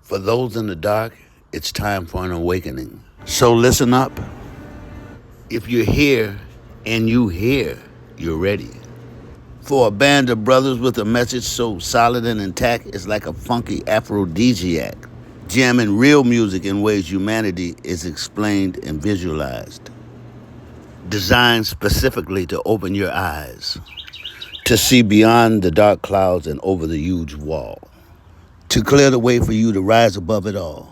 For those in the dark, it's time for an awakening. So listen up. If you're here and you hear, you're ready. For a band of brothers with a message so solid and intact, it's like a funky aphrodisiac, jamming real music in ways humanity is explained and visualized. Designed specifically to open your eyes, to see beyond the dark clouds and over the huge wall, to clear the way for you to rise above it all.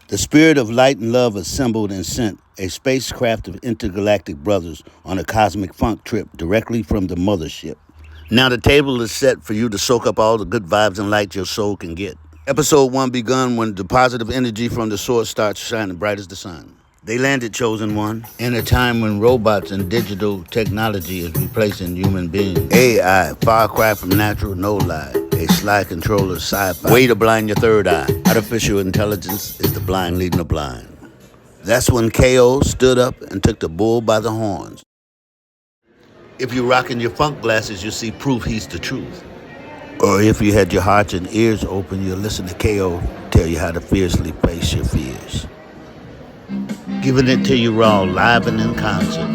The spirit of light and love assembled and sent a spacecraft of intergalactic brothers on a cosmic funk trip directly from the mothership. Now the table is set for you to soak up all the good vibes and light your soul can get. Episode 1 begun when the positive energy from the source starts shining bright as the sun. They landed, Chosen One, in a time when robots and digital technology is replacing human beings. AI, far cry from natural, no lie. A sly controller, sci-fi. Way to blind your third eye. Artificial intelligence is the blind leading the blind. That's when KO stood up and took the bull by the horns. If you're rocking your funk glasses, you'll see proof he's the truth. Or if you had your hearts and ears open, you'll listen to KO tell you how to fiercely face your fears. Giving it to you raw, live and in concert.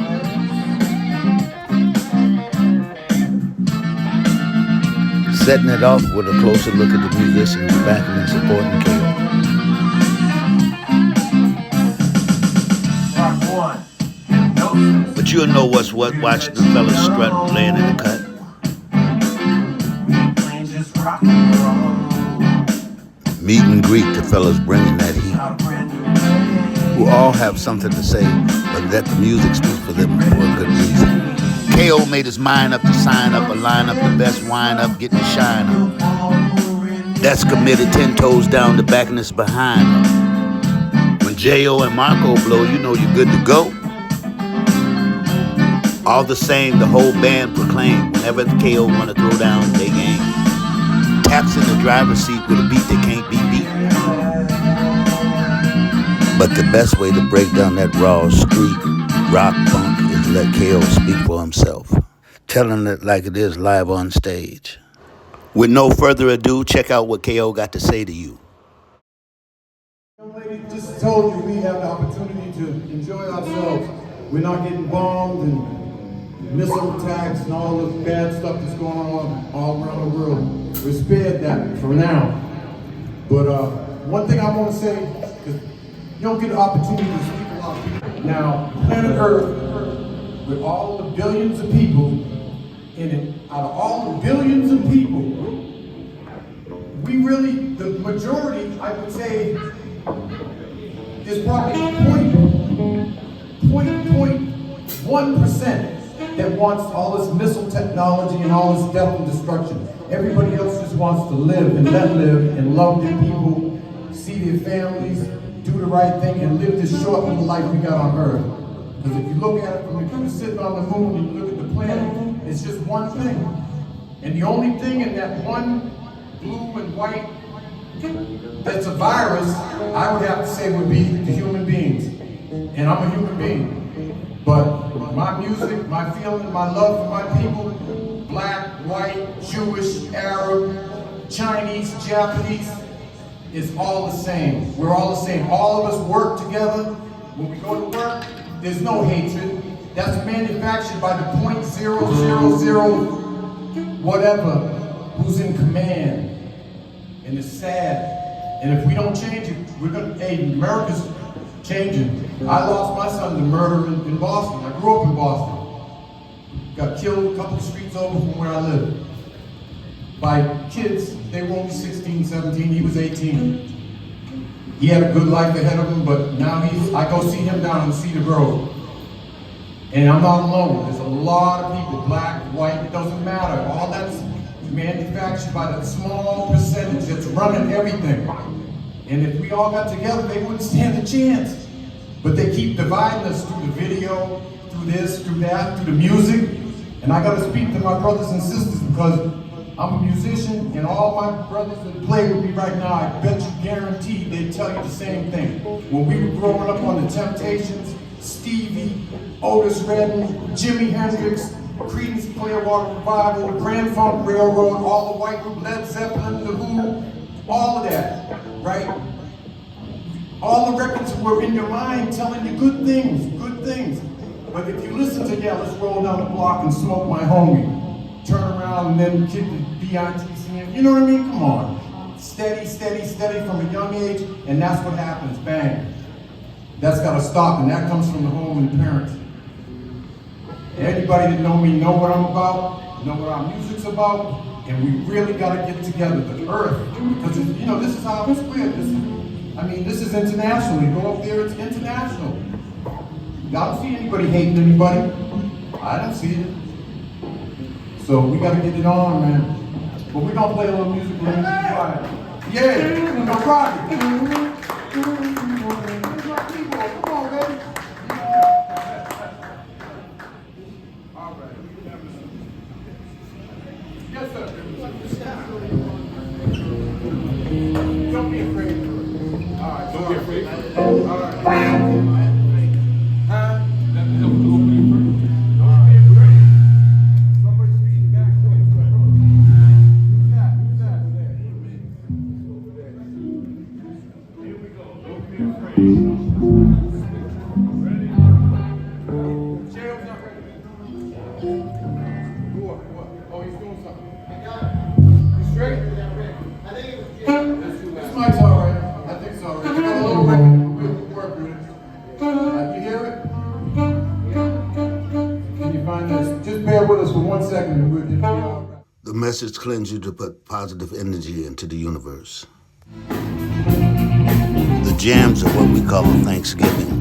Setting it off with a closer look at the musicians backing and supporting KO. But you'll know what's what, watch the fellas strut laying in the cut. Meet and greet the fellas bringing that heat, who all have something to say, but that the music speaks for them for a good reason. KO made his mind up to sign up, a line up, the best wine up, getting the shine up. That's committed, 10 toes down, the backing behind him. When J.O. and Marco blow, you know you're good to go. All the same, the whole band proclaim, whenever the KO want to throw down, they game. Taps in the driver's seat with a beat that can't be beat. But the best way to break down that raw street rock funk is to let KO speak for himself, telling it like it is live on stage. With no further ado, check out what KO got to say to you. Young lady just told you we have the opportunity to enjoy ourselves. We're not getting bombed and missile attacks and all the bad stuff that's going on all around the world. We're spared that for now. But one thing I want to say is you don't get the opportunity to speak a lot of people. Now, planet Earth, with all the billions of people in it, out of all the billions of people, we really, the majority, I would say, is probably 0.1% that wants all this missile technology and all this death and destruction. Everybody else just wants to live and let live and love their people, see their families, do the right thing, and live this short little life we got on Earth. Because if you look at it from if you're sitting on the moon and you look at the planet, it's just one thing. And the only thing in that one blue and white that's a virus, I would have to say would be the human beings. And I'm a human being. But my music, my feeling, my love for my people, black, white, Jewish, Arab, Chinese, Japanese, is all the same. We're all the same. All of us work together. When we go to work, there's no hatred. That's manufactured by the 0.000 whatever who's in command. And it's sad. And if we don't change it, we're gonna, hey, America's changing. I lost my son to murder in Boston. I grew up in Boston. Got killed a couple streets over from where I live. By kids, they were only 16, 17, he was 18. He had a good life ahead of him, but now I go see him down in Cedar Grove. And I'm not alone. There's a lot of people, black, white, it doesn't matter. All that's manufactured by that small percentage that's running everything. And if we all got together, they wouldn't stand a chance. But they keep dividing us through the video, through this, through that, through the music. And I gotta speak to my brothers and sisters because I'm a musician, and all my brothers that play with me right now, I bet you guaranteed they'd tell you the same thing. When we were growing up on the Temptations, Stevie, Otis Redding, Jimi Hendrix, Creedence Clearwater Revival, Grand Funk Railroad, all the white group, Led Zeppelin, The Who, All of that, right? All the records were in your mind telling you good things, good things. But if you listen to, yeah, let's roll down the block and smoke my homie, turn around and then kick the B.I.G, you know what I mean? Come on. Steady, steady, steady from a young age, and that's what happens, bang. That's gotta stop, and that comes from the home and the parents. Anybody that know me know what I'm about, know what our music's about, and we really gotta get together, the earth, because you know, this is how it's weird. This is international. You go up there, it's international. I don't see anybody hating anybody. I don't see it. So we gotta get it on, man. But we're gonna play a little music. Yeah, no problem. Come on, baby. All right. Yes, sir. Don't be afraid. All right, don't be afraid. All right. Somebody's feeding back. Who's that? Here we go. Don't be afraid. Ready? Jail's not ready. What? Oh, he's doing something. You straight? This mic's all right. I think it's all right. I got a little record. We'll work with it. You hear it? Can you find this? Just bear with us for 1 second and we'll get you all right. The message cleanses you to put positive energy into the universe. The jams are what we call a Thanksgiving.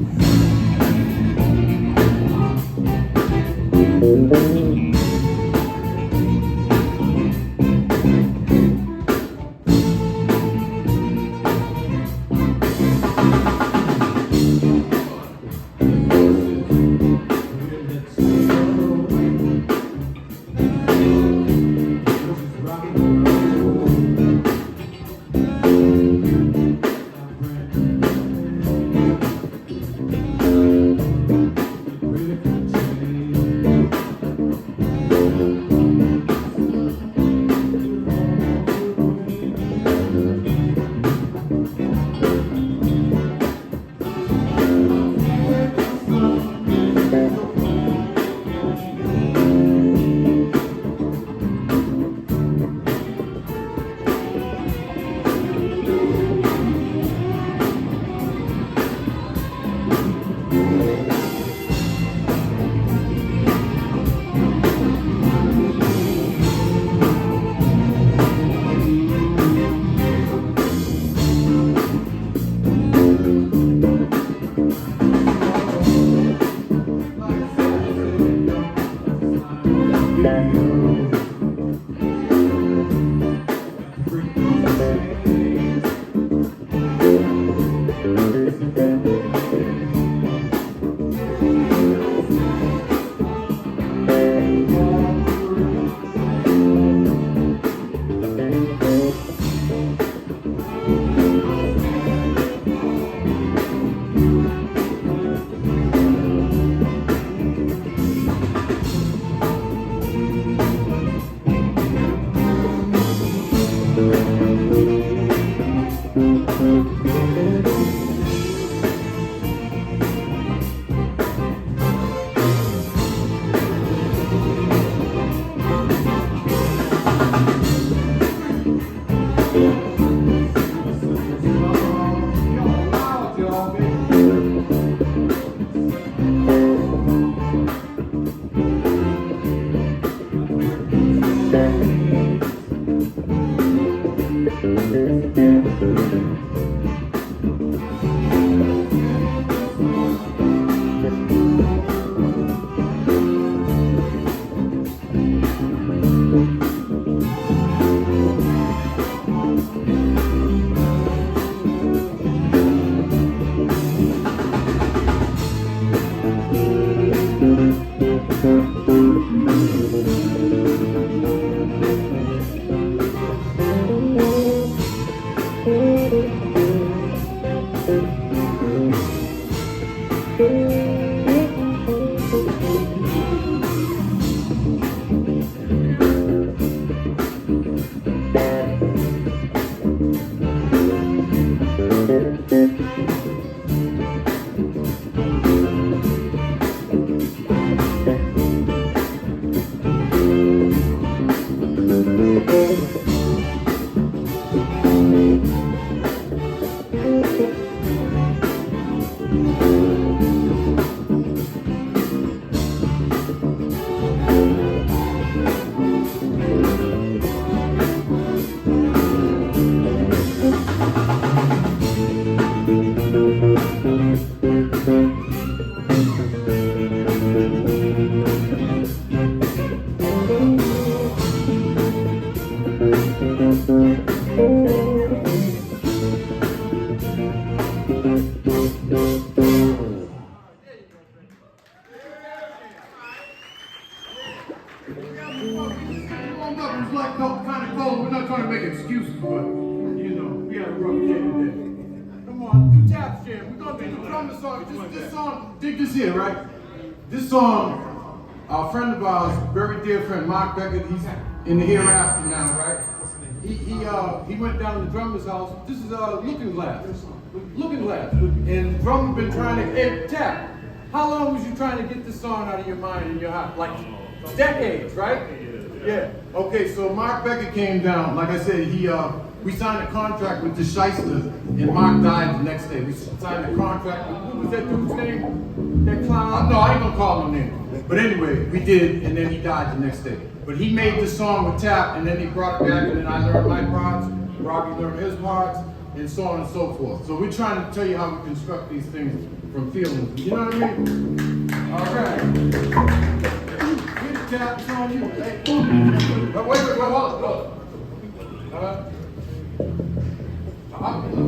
on, do tap jam. We're gonna do the drummer song. This song, dig this here, right? This song, a friend of ours, very dear friend, Mark Beckett, he's in the hereafter now, right? He went down to the drummer's house. This is Looking Glass. Looking Glass. And the drummer been trying to, hey, tap. How long was you trying to get this song out of your mind and your heart? Like decades, right? Yeah. Okay, so Mark Beckett came down. Like I said, we signed a contract with the Shyster, and Mark died the next day. We signed a contract with, what was that dude's name? That clown? No, I ain't gonna call him name. But anyway, we did, and then he died the next day. But he made this song with tap, and then he brought it back, and then I learned my parts, Robbie learned his parts, and so on and so forth. So we're trying to tell you how we construct these things from feelings. You know what I mean? All right. Tap, it's on you. Hey. Wait, hold on.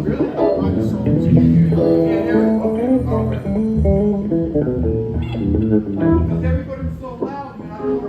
Really? You can't hear it? Okay. All right. Because everybody was so loud, man. I don't know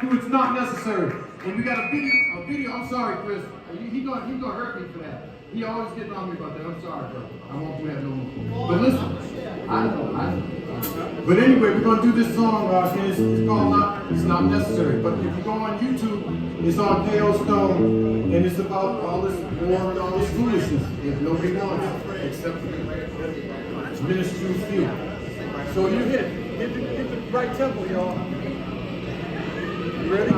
It's not necessary. And we got a video. I'm sorry, Chris. He gonna hurt me for that. He always getting on me about that. I'm sorry, bro. I won't do that no more. But listen, I know. But anyway, we're gonna do this song, and it's called It's Not Necessary. But if you go on YouTube, it's on KO Stone, and it's about all this war and all this foolishness. If nobody wants, except ministry's few. So you hit the right tempo, y'all. Ready?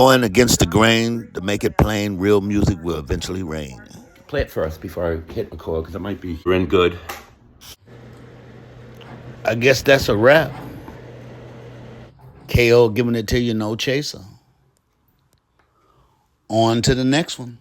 Going against the grain to make it plain, real music will eventually reign. Play it first before I hit record because it might be in good. I guess that's a wrap. KO giving it to you, no chaser. On to the next one.